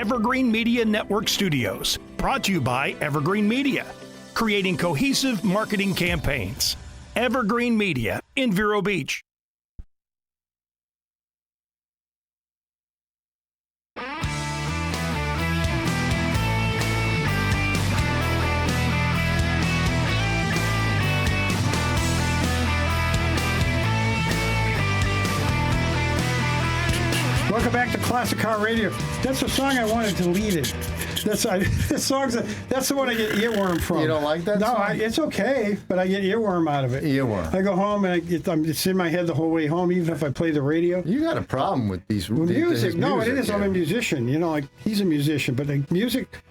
Evergreen Media Network Studios, brought to you by Evergreen Media, creating cohesive marketing campaigns. Evergreen Media in Vero Beach. Welcome back to Classic Car Radio. That's the song I wanted deleted. That's the one I get earworm from. You don't like that No, song? it's okay, but I get earworm out of it. Earworm. I go home and it's in my head the whole way home, even if I play the radio. You got a problem with these Music. No, it is. Yeah. I'm a musician. You know, like he's a musician, but the music.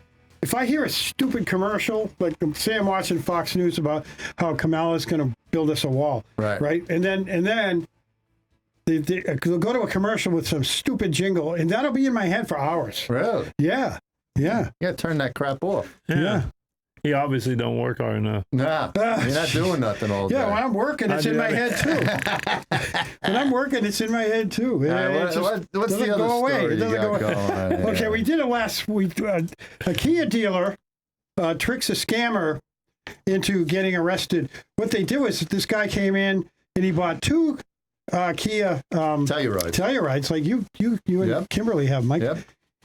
If I hear a stupid commercial, like say I'm watching Fox News about how Kamala's going to build us a wall, right, and then. They'll go to a commercial with some stupid jingle, and that'll be in my head for hours. Really? Yeah. You got to turn that crap off. Yeah. He obviously don't work hard enough. Nah, you're not doing nothing all day. Yeah, when I'm working, it's in my head, too. When I'm working, it's in my head, too. What's the other story you got going on? Okay, we did it last week. A Kia dealer tricks a scammer into getting arrested. What they do is this guy came in, and he bought two Kia Tellurides, like you and Kimberly have, Mike. Yep.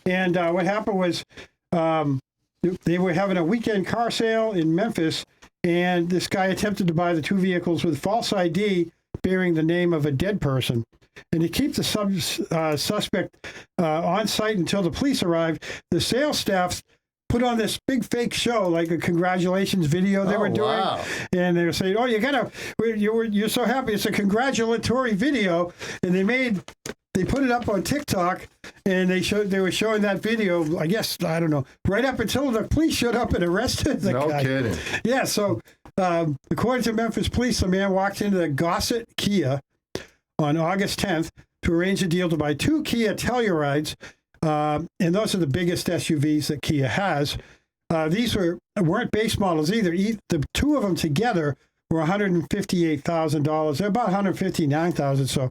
And what happened was they were having a weekend car sale in Memphis, and this guy attempted to buy the two vehicles with false ID bearing the name of a dead person. And to keep the suspect on site until the police arrived, the sales staff put on this big fake show, like a congratulations video they were doing. Wow. And they were saying, "Oh, you're so happy. It's a congratulatory video." And they put it up on TikTok, and they were showing that video, I guess, I don't know, right up until the police showed up and arrested the guy. No kidding. Yeah, so according to Memphis police, the man walked into the Gossett Kia on August 10th to arrange a deal to buy two Kia Tellurides. And those are the biggest SUVs that Kia has. These weren't base models either. The two of them together were $158,000. They're about $159,000. So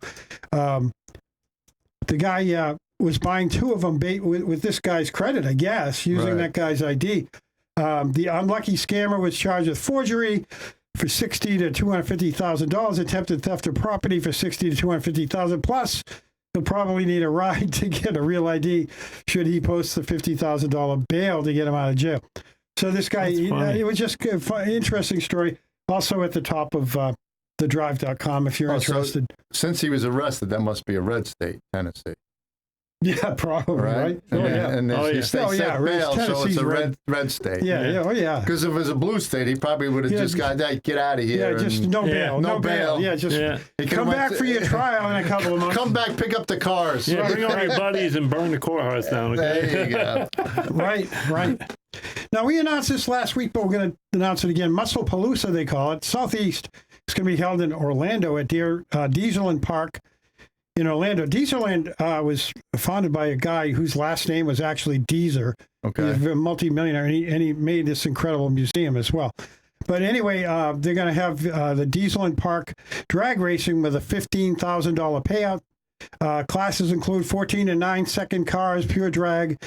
the guy was buying two of them with this guy's credit, I guess, using that guy's ID. The unlucky scammer was charged with forgery for $60,000 to $250,000, attempted theft of property for $60,000 to $250,000, plus he'll probably need a ride to get a real ID should he post the $50,000 bail to get him out of jail. So this guy, it was just an interesting story. Also at the top of thedrive.com if you're interested. So since he was arrested, that must be a red state, Tennessee. Yeah, probably, right? And you set bail, so it's a red state. Yeah. Because if it was a blue state, he probably would have just got that, get out of here. Yeah, just no bail. No bail. Yeah, just come back for your trial in a couple of months. Come back, pick up the cars. Yeah, bring all your buddies and burn the courthouse down. Okay? There you go. Right. Now, we announced this last week, but we're going to announce it again. Musclepalooza, they call it, Southeast. It's going to be held in Orlando at Dieselland Park in Orlando. Dieselland was founded by a guy whose last name was actually Deezer. Okay. He's a multimillionaire, and he made this incredible museum as well. But anyway, they're going to have the Dieselland Park drag racing with a $15,000 payout. Classes include 14 and 9-second cars, pure drag,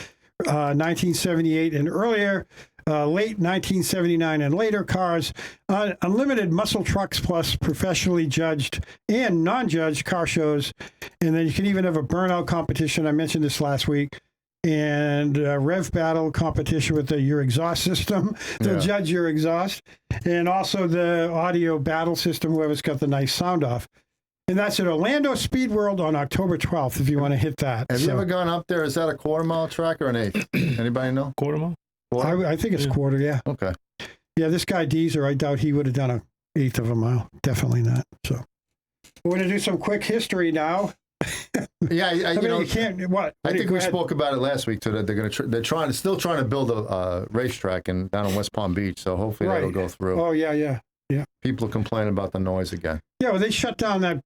1978 and earlier, late 1979 and later cars, unlimited muscle trucks plus professionally judged and non-judged car shows. And then you can even have a burnout competition. I mentioned this last week. And rev battle competition with your exhaust system. They'll judge your exhaust. And also the audio battle system, whoever's got the nice sound off. And that's at Orlando Speed World on October 12th, if you want to hit that. Have you ever gone up there? Is that a quarter-mile track or an eighth? Anybody know? Quarter mile? I think it's quarter, yeah. Okay. Yeah, this guy Deezer, I doubt he would have done an eighth of a mile. Definitely not. So we're going to do some quick history now. Yeah, you can't. What? I think we spoke about it last week too. That they're still trying to build a racetrack down in West Palm Beach. So hopefully that'll go through. Oh yeah. People are complaining about the noise again. Yeah, well, they shut down that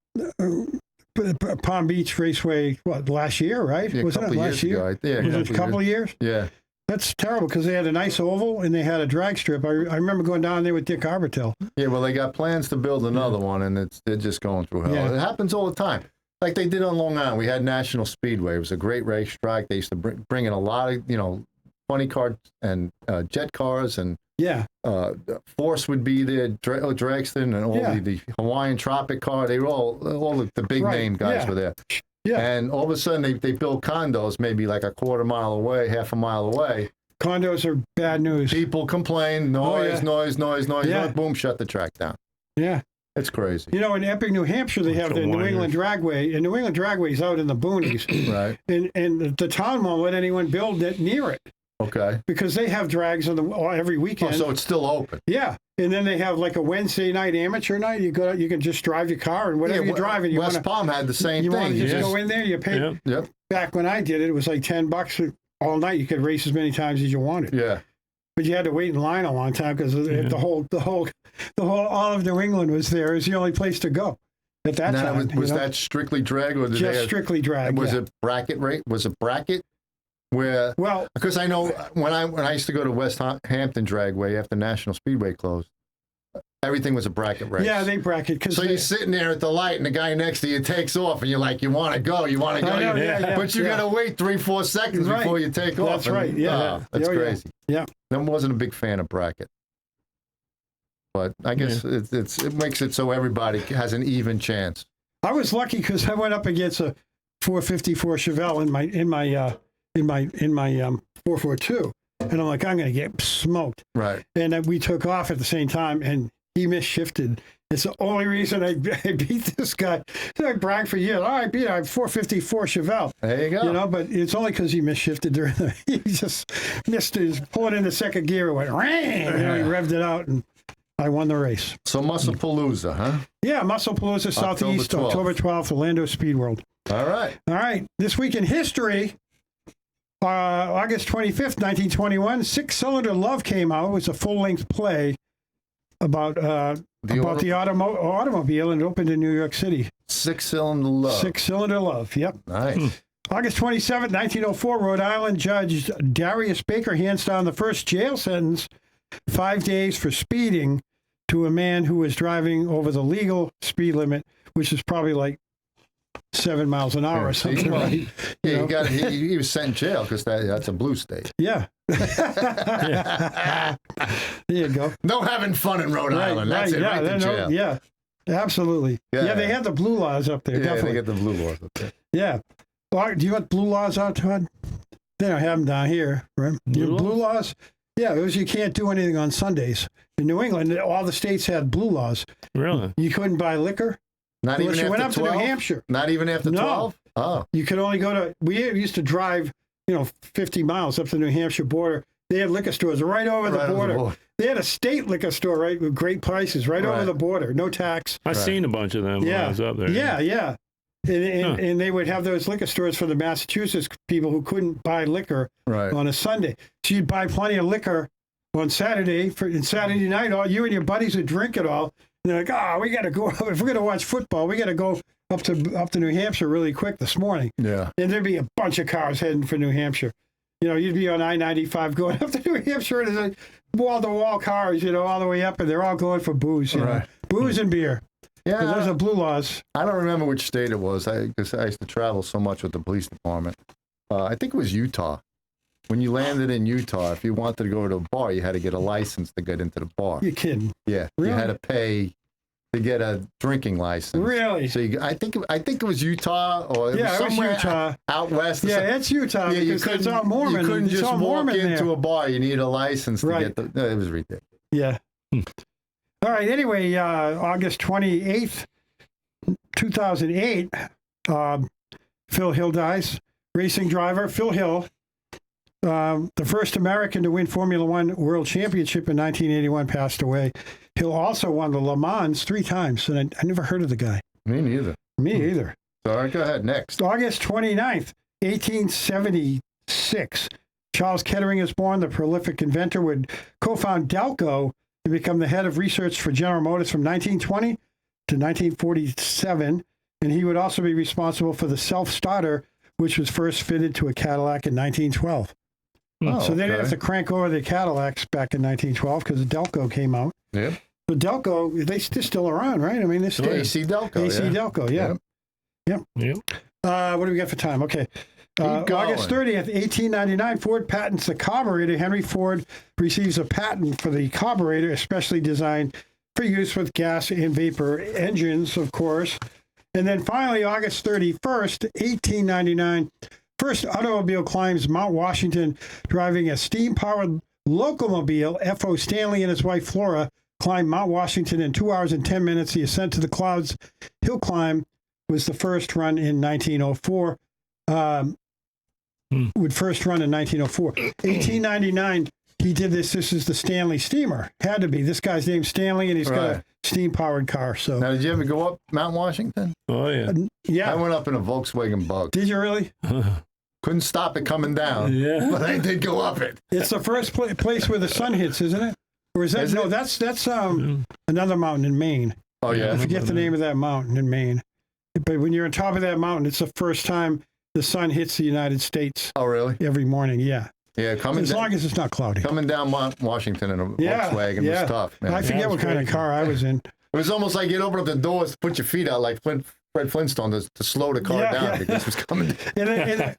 Palm Beach Raceway last year, right? Yeah, Wasn't it last year? Was it a couple of years? Yeah. That's terrible because they had a nice oval and they had a drag strip. I remember going down there with Dick Arbitel. Yeah, well, they got plans to build another one, and they're just going through hell. Yeah. It happens all the time. like they did on Long Island. We had National Speedway. It was a great racetrack. They used to bring in a lot of, funny cars and jet cars, and Force would be there, Dragston, and all the Hawaiian Tropic car. They were all the big name guys were there. Yeah. And all of a sudden they built condos maybe like a quarter mile away, half a mile away. Condos are bad news. People complain, noise. Boom, shut the track down. Yeah. It's crazy. In Epping, New Hampshire, they have the New England Dragway, and New England Dragway is out in the boonies. Right. And the town won't let anyone build it near it. Okay. Because they have drags every weekend. Oh, so it's still open. Yeah. And then they have like a Wednesday night amateur night. You can just drive your car and whatever you're driving. West Palm had the same thing. You want to just go in there, you pay. Yep. Back when I did it, it was like $10 all night. You could race as many times as you wanted. Yeah. But you had to wait in line a long time because the whole all of New England was there. It was the only place to go at that time. Was that strictly drag or just strictly drag? Was it bracket rate? Was it bracket? Where? Well, because I know when I used to go to West Hampton Dragway after National Speedway closed, everything was a bracket race. Yeah, they bracket. So you're sitting there at the light, and the guy next to you takes off, and you're like, you want to go, but you got to wait 3-4 seconds before you take off. That's right. Yeah, that's crazy. Yeah. I wasn't a big fan of bracket, but I guess it makes it so everybody has an even chance. I was lucky because I went up against a 454 Chevelle in my 442, and I'm like, I'm going to get smoked. Right. And then we took off at the same time, and he misshifted. It's the only reason I beat this guy. So I bragged for years. Oh, I beat him. I have 454 Chevelle. There you go. But it's only because he misshifted during he just missed his pulling in the second gear. It went, ring! He revved it out, and I won the race. So Musclepalooza, huh? Yeah, Musclepalooza Southeast, October 12th, Orlando Speed World. All right. This week in history, August 25th, 1921, Six-Cylinder Love came out. It was a full-length play about the automobile, and it opened in New York City. Six-Cylinder Love. Six-Cylinder Love, yep. Nice. August 27th, 1904, Rhode Island Judge Darius Baker hands down the first jail sentence, 5 days for speeding, to a man who was driving over the legal speed limit, which is probably like 7 miles an hour or something. Right? He was sent in jail because that's a blue state. Yeah. There you go. No having fun in Rhode Island. That's it. Right to jail. Yeah. Absolutely. Yeah, they had the blue laws up there. Yeah, definitely. They get the blue laws up there. Yeah. Well, do you want blue laws out, Todd? They don't have them down here, right? Blue laws? Yeah, it was you can't do anything on Sundays. In New England, all the states had blue laws. Really? You couldn't buy liquor. Not even after 12? You went up to New Hampshire. Not even after 12? Oh. You could only go to, we used to drive, 50 miles up to the New Hampshire border. They had liquor stores right over the border. They had a state liquor store, right, with great prices right over the border, no tax. I've seen a bunch of them when I was up there. Yeah. And they would have those liquor stores for the Massachusetts people who couldn't buy liquor on a Sunday. So you'd buy plenty of liquor on Saturday, and Saturday night, all you and your buddies would drink it all. And they're like, we got to go. If we're going to watch football, we got to go up to New Hampshire really quick this morning. Yeah. And there'd be a bunch of cars heading for New Hampshire. You'd be on I-95 going up to New Hampshire, and there's like wall-to-wall cars, all the way up, and they're all going for booze, booze and beer. Yeah, those are blue laws. I don't remember which state it was, because I used to travel so much with the police department. I think it was Utah. When you landed in Utah, if you wanted to go to a bar, you had to get a license to get into the bar. You're kidding? Yeah, really? You had to pay to get a drinking license. Really? So I think it was Utah, or it was somewhere Utah. Out west. Yeah, it's Utah because it's all Mormon. You couldn't just walk into a bar. You need a license to get it was ridiculous. Yeah. All right. Anyway, August 28th, 2008, Phil Hill dies. Racing driver Phil Hill, the first American to win Formula One World Championship in 1981, passed away. Hill also won the Le Mans 3 times, and I never heard of the guy. Me neither. Me either. All right, go ahead. Next. August 29th, 1876. Charles Kettering is born. The prolific inventor would co-found Delco to become the head of research for General Motors from 1920 to 1947, and he would also be responsible for the self-starter, which was first fitted to a Cadillac in 1912. So they didn't have to crank over the Cadillacs back in 1912 because the Delco came out. Yep. The Delco, they're still around, right? I mean, this AC Delco. AC Delco, yeah. Yep. What do we got for time? Okay. August 30th, 1899, Ford patents the carburetor. Henry Ford receives a patent for the carburetor, especially designed for use with gas and vapor engines, of course. And then finally, August 31st, 1899, first automobile climbs Mount Washington driving a steam-powered locomobile. F.O. Stanley and his wife Flora climbed Mount Washington in 2 hours and 10 minutes. The ascent to the clouds hill climb was the first run in 1904. Would first run in 1904. 1899, he did this. This is the Stanley steamer. Had to be. This guy's named Stanley, and he's got a steam-powered car. So now, did you ever go up Mount Washington? Oh, yeah. Yeah. I went up in a Volkswagen Bug. Did you really? Couldn't stop it coming down. Yeah. But I did go up it. It's the first place where the sun hits, isn't it? Or is that? Is no, it? That's another mountain in Maine. Oh, yeah. I forget the name of that mountain in Maine. But when you're on top of that mountain, it's the first time the sun hits the United States. Oh, really? Every morning, yeah. Yeah, as long as it's not cloudy. Coming down Mount Washington in a Volkswagen was tough, man. I forget what kind of car I was in. It was almost like you'd open up the doors to put your feet out like Fred Flintstone to slow the car down because it was coming. And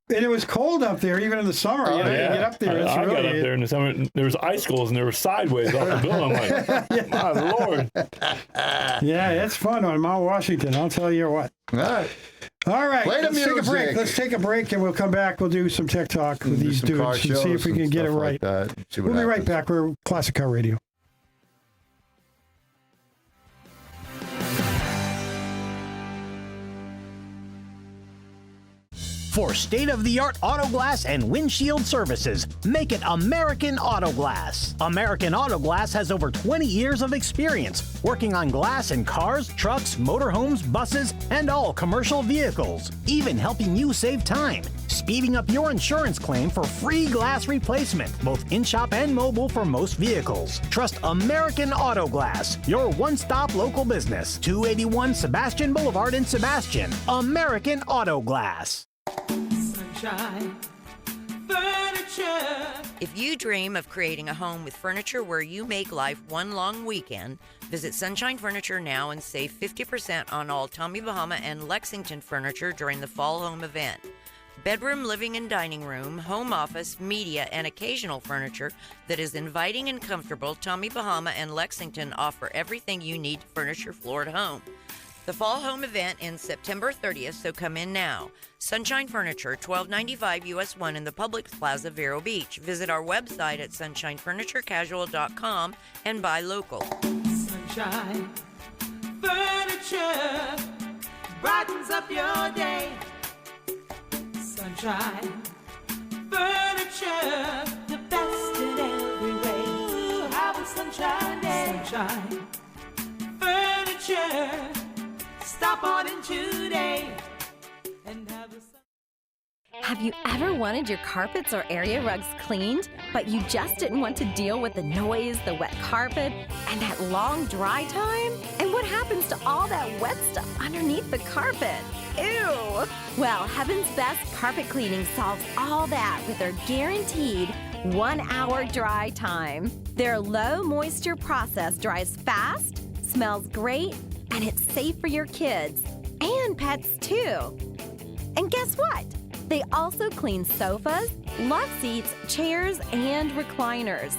it was cold up there, even in the summer. You get up there. I got up there in the summer. There was icicles and there were sideways off the building. I'm like, my Lord. Yeah, it's fun on Mount Washington. I'll tell you what. All right. Play the Let's take a break. music. Let's take a break and we'll come back. We'll do some tech talk with these dudes and see if we can get it right. We'll be right back. We're Classic Car Radio. For state-of-the-art auto glass and windshield services, make it American Auto Glass. American Auto Glass has over 20 years of experience working on glass in cars, trucks, motorhomes, buses, and all commercial vehicles, even helping you save time, speeding up your insurance claim for free glass replacement, both in-shop and mobile for most vehicles. Trust American Auto Glass, your one-stop local business. 281 Sebastian Boulevard in Sebastian. American Auto Glass. Sunshine Furniture. If you dream of creating a home with furniture where you make life one long weekend, visit Sunshine Furniture now and save 50% on all Tommy Bahama and Lexington furniture during the Fall Home event. Bedroom, living, and dining room, home office, media, and occasional furniture that is inviting and comfortable, Tommy Bahama and Lexington offer everything you need to furnish your floored home. The Fall Home event ends September 30th, so come in now. Sunshine Furniture, 1295 US 1 in the Publix Plaza, Vero Beach. Visit our website at sunshinefurniturecasual.com and buy local. Sunshine Furniture brightens up your day. Sunshine Furniture, the best in every way. Ooh, have a sunshine day. Sunshine Furniture. Stop on in today and have a... Have you ever wanted your carpets or area rugs cleaned, but you just didn't want to deal with the noise, the wet carpet, and that long dry time? And what happens to all that wet stuff underneath the carpet? Ew! Well, Heaven's Best Carpet Cleaning solves all that with their guaranteed 1 hour dry time. Their low moisture process dries fast, smells great, and it's safe for your kids and pets too. And guess what? They also clean sofas, love seats, chairs, and recliners.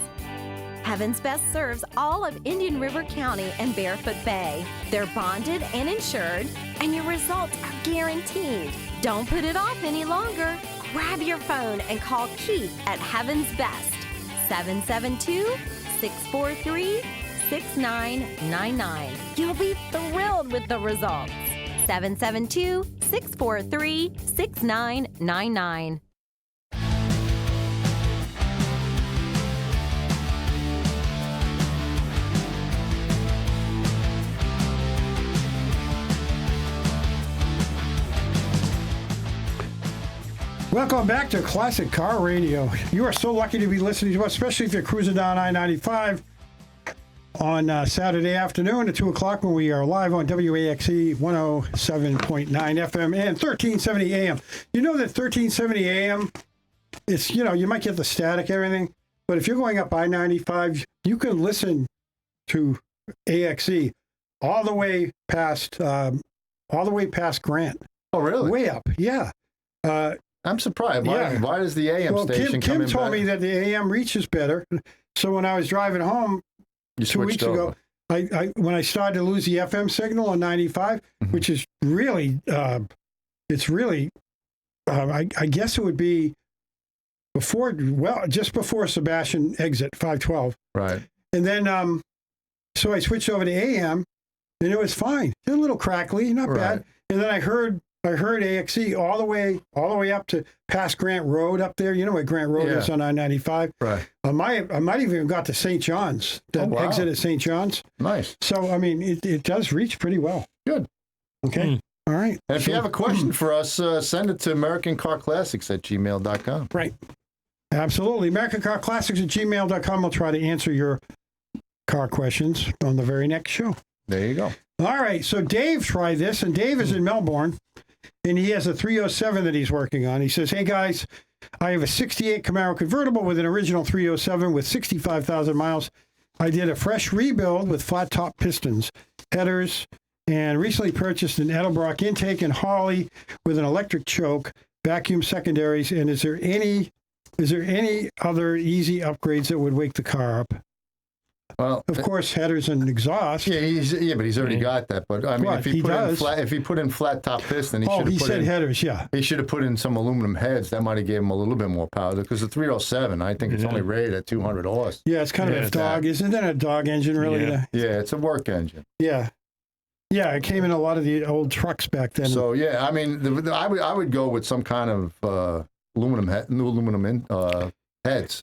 Heaven's Best serves all of Indian River County and Barefoot Bay. They're bonded and insured, and your results are guaranteed. Don't put it off any longer. Grab your phone and call Keith at Heaven's Best, 772-643-6999. You'll be thrilled with the results. 772-643-6999. Welcome back to Classic Car Radio. You are so lucky to be listening to us, especially if you're cruising down I-95 on Saturday afternoon at 2 o'clock when we are live on WAXE 107.9 FM and 1370 AM. You know that 1370 AM, it's, you know, you might get the static and everything, but if you're going up I-95, you can listen to AXE all the way past all the way past Grant. Oh, really? Way up, yeah. I'm surprised. Why does the AM Well, station come Kim in told better? me that the AM reaches better. So when I was driving home You 2 weeks switched ago, over. when I started to lose the FM signal on 95, which is really, it's really, I guess it would be just before Sebastian exit 512. Right. And then, so I switched over to AM, and it was fine. It was a little crackly, not bad. And then I heard AXE all the way up to past Grant Road up there. You know what Grant Road is on I-95? Right. I might even got to St. John's, exit at St. John's. Nice. So, I mean, it does reach pretty well. Good. Okay. All right. And if you have a question for us, send it to AmericanCarClassics@gmail.com. Right. Absolutely. AmericanCarClassics@gmail.com. We'll try to answer your car questions on the very next show. There you go. All right. So Dave tried this, and Dave is in Melbourne, and he has a 307 that he's working on. He says, hey, guys, I have a 68 Camaro convertible with an original 307 with 65,000 miles. I did a fresh rebuild with flat top pistons, headers, and recently purchased an Edelbrock intake and Harley with an electric choke, vacuum secondaries. And is there any other easy upgrades that would wake the car up? Well, of course, headers and exhaust. Yeah, but he's already got that. But I mean, if he put in flat top piston, he said headers. Yeah, he should have put in some aluminum heads. That might have gave him a little bit more power because the 307, I think it's only rated at 200 horse. Yeah, it's kind of a dog. Isn't that a dog engine, really? Yeah, it's a work engine. Yeah. Yeah, it came in a lot of the old trucks back then. So yeah, I mean, I would go with some kind of new aluminum heads.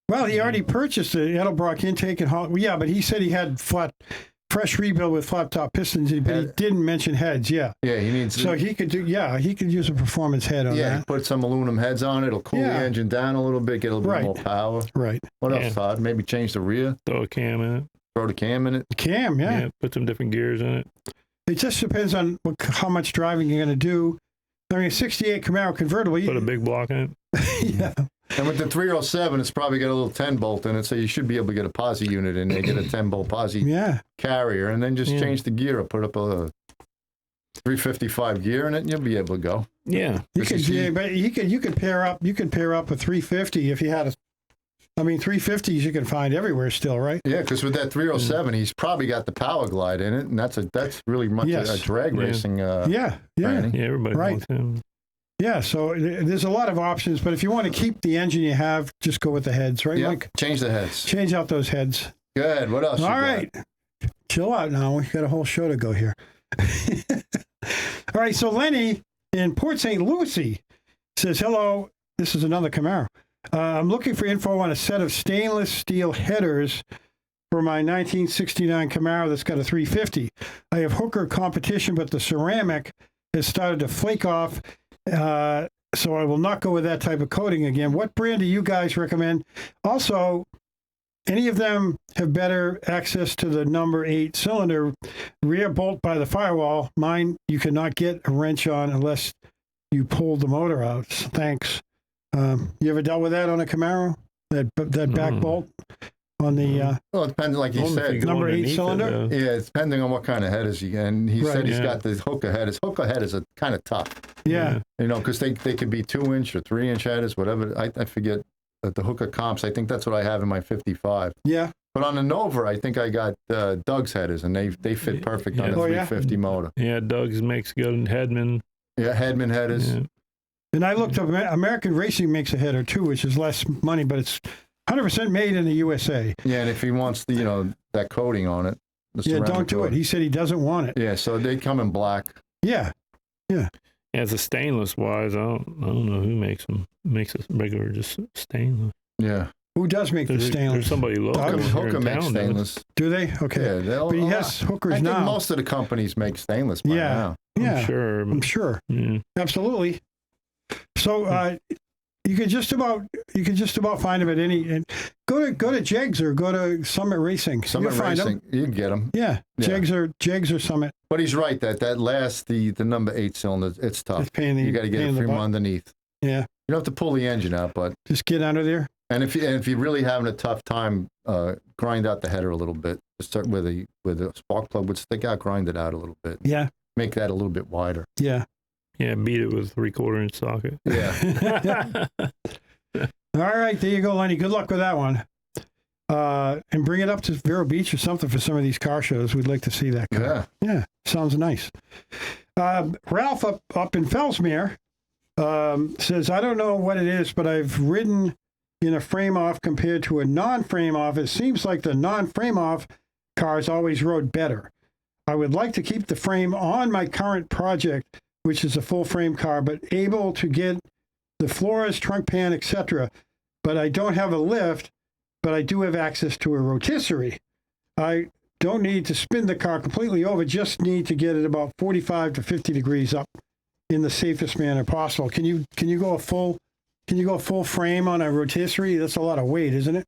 Well, he already purchased the Edelbrock intake and but he said he had fresh rebuild with flat top pistons, but he didn't mention heads. Yeah. Yeah, he needs. So he could use a performance head on that. Yeah, put some aluminum heads on it. It'll cool the engine down a little bit, get a little bit more power. Right. What else, Todd? Maybe change the rear. Throw a cam in it. Throw the cam in it. Cam, yeah. Put some different gears in it. It just depends on how much driving you're going to do. I mean, a 68 Camaro convertible. Put a big block in it. Yeah. And with the 307, it's probably got a little 10 bolt in it, so you should be able to get a posi unit in there, get a 10 bolt posi carrier, and then just change the gear or put up a 355 gear in it, and you'll be able to go. Yeah. You could pair up a 350 if you had a. I mean, 350s you can find everywhere still, right? Yeah, because with that 307, he's probably got the power glide in it, and that's really much a drag racing. Everybody wants him. Yeah, so there's a lot of options, but if you want to keep the engine you have, just go with the heads, right, Mike? Change the heads. Change out those heads. Good. What else? All right. Chill out now. We've got a whole show to go here. All right, so Lenny in Port St. Lucie says, hello, this is another Camaro. I'm looking for info on a set of stainless steel headers for my 1969 Camaro that's got a 350. I have hooker competition, but the ceramic has started to flake off. So I will not go with that type of coating again. What brand do you guys recommend? Also, any of them have better access to the number 8 cylinder rear bolt by the firewall? Mine, you cannot get a wrench on unless you pull the motor out. Thanks. You ever dealt with that on a Camaro? That back bolt on the well, it depends, like you said, number 8 cylinder. It's depending on what kind of headers you get. And he said he's got the hooker head. His hooker head is a kind of tough. Yeah. You know, because they could be 2-inch or 3-inch headers, whatever. I forget the hooker comps. I think that's what I have in my 55. Yeah. But on the Nova, I think I got Doug's headers, and they fit perfect on the 350 motor. Yeah, Doug's makes good in Hedman. Yeah, Hedman headers. Yeah. And I looked up, American Racing makes a header too, which is less money, but it's 100% made in the USA. Yeah, and if he wants that coating on it, don't do it. He said he doesn't want it. Yeah, so they come in black. Yeah. As a stainless wise, I don't know who makes them. Makes it regular, just stainless. Yeah. Who does make the stainless? There's somebody local. Hooker makes stainless. Do they? Okay. Yeah, but he has hookers now. I think most of the companies make stainless by now. Yeah. I'm sure. Yeah. Absolutely. So you can just about find them at any. And go to Jegs or go to Summit Racing. Summit Racing, you can get them. Yeah, Jegs or Summit. But he's right that last the number 8 cylinder, it's tough. You got to get it from underneath. Yeah, you don't have to pull the engine out, but just get under there. And if you're really having a tough time, grind out the header a little bit. Start where the spark plug would stick out, grind it out a little bit. Yeah. make that a little bit wider. Yeah. Yeah, beat it with 3/4-inch socket. Yeah. All right, there you go, Lenny. Good luck with that one. And bring it up to Vero Beach or something for some of these car shows. We'd like to see that car. Yeah. Yeah, sounds nice. Ralph up in Fellsmere says, I don't know what it is, but I've ridden in a frame-off compared to a non-frame-off. It seems like the non-frame-off cars always rode better. I would like to keep the frame on my current project, which is a full-frame car, but able to get the floors, trunk pan, etc. But I don't have a lift, but I do have access to a rotisserie. I don't need to spin the car completely over, just need to get it about 45 to 50 degrees up in the safest manner possible. Can you go a full frame on a rotisserie? That's a lot of weight, isn't it?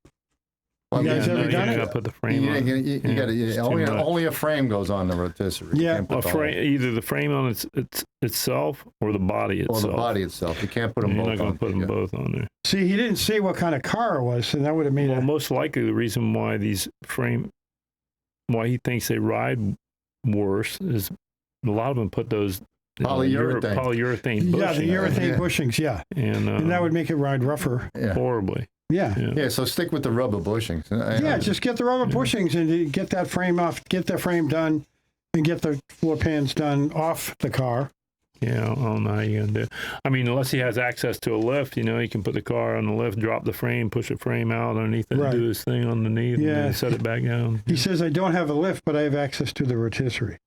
You guys ever done You it? got to put the frame on. You got to only a frame goes on the rotisserie. You Yeah. can't put the Either the frame on itself or the body itself. or the body itself. You can't put them You're both not going on. to put them both on there. See, he didn't say what kind of car it was, and that would have made Well, it. most likely the reason why why he thinks they ride worse is a lot of them put those Polyurethane. polyurethane bushings. Yeah, the urethane bushings, yeah. and that would make it ride rougher. Yeah. horribly. Yeah. Yeah, so stick with the rubber bushings. Yeah, just get the rubber bushings and get that frame off, get the frame done, and get the floor pans done off the car. Yeah, I don't know how you're going to do. I mean, unless he has access to a lift, you can put the car on the lift, drop the frame, push the frame out underneath it, Right. do his thing underneath, and then set it back down. He says, I don't have a lift, but I have access to the rotisserie.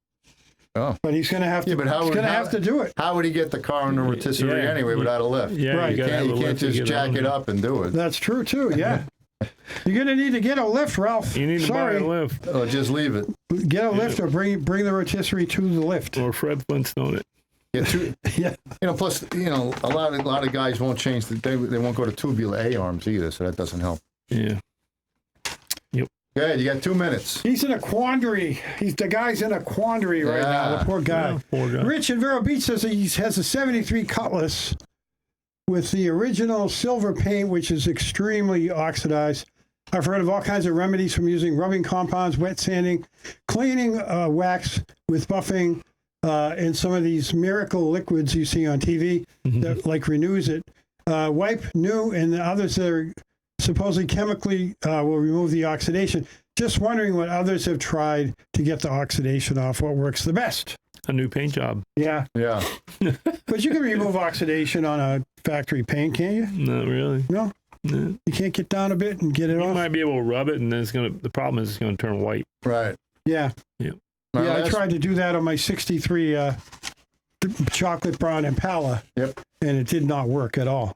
Oh. But he's going to have to. Yeah, but he's going to have to do it. How would he get the car on the rotisserie anyway without a lift? Yeah, Right. You can't just jack it up and do it. That's true too. Yeah. You're going to need to get a lift, Ralph. You need to buy a lift. Or just leave it. Get a lift or bring the rotisserie to the lift. Or Fred Flintstone it. Yeah. Plus, a lot of guys won't change. They won't go to tubular A arms either, so that doesn't help. Yeah. Good, you got 2 minutes. He's in a quandary. The guy's in a quandary right now. The poor guy. Yeah, poor guy. Rich in Vero Beach says he has a 73 Cutlass with the original silver paint, which is extremely oxidized. I've heard of all kinds of remedies, from using rubbing compounds, wet sanding, cleaning wax with buffing, and some of these miracle liquids you see on TV that like renews it. Wipe new, and the others that are supposedly chemically will remove the oxidation. Just wondering what others have tried to get the oxidation off. What works the best? A new paint job. Yeah. Yeah. But you can remove oxidation on a factory paint, can't you? Not really. No. No. You can't get down a bit and get it You off? might be able to rub it, and then the problem is it's going to turn white. Right. Yeah. Yeah. Yeah, I tried to do that on my 63 chocolate brown Impala. Yep. And it did not work at all.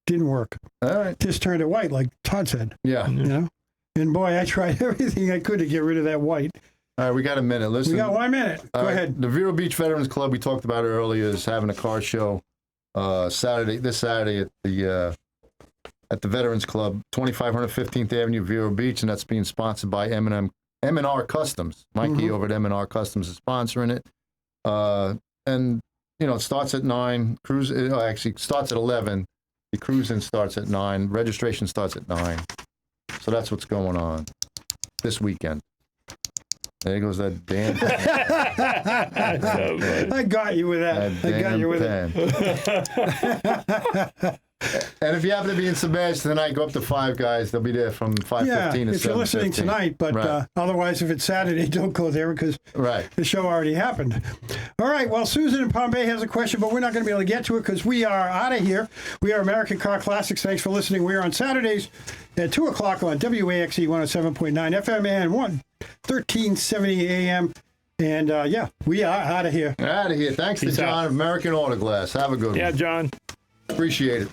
Didn't work. All right. Just turned it white, like Todd said. Yeah. You know? And boy, I tried everything I could to get rid of that white. All right, we got a minute. Listen. We got 1 minute. Go ahead. The Vero Beach Veterans Club, we talked about it earlier, is having a car show this Saturday at the Veterans Club, 2500 15th Avenue, Vero Beach, and that's being sponsored by M&R Customs. Mikey over at M&R Customs is sponsoring it. And, it starts at 9. Actually, starts at 11. The cruise-in starts at 9. Registration starts at 9. So that's what's going on this weekend. There goes that damn I got you with that. I got you with it. And if you happen to be in Sebastian tonight, go up to Five Guys. They'll be there from 5:15 to 7:15. If you're listening tonight, but Right. otherwise, if it's Saturday, don't go there because Right. the show already happened. All right, well, Susan in Palm Bay has a question, but we're not going to be able to get to it because we are out of here. We are American Car Classics. Thanks for listening. We are on Saturdays at 2 o'clock on WAXE 107.9 FM and 1370 AM. And, we are out of here. Out of here. Thanks to Peace John out. of American Auto Glass. Have a good one. Yeah, John. Appreciate it.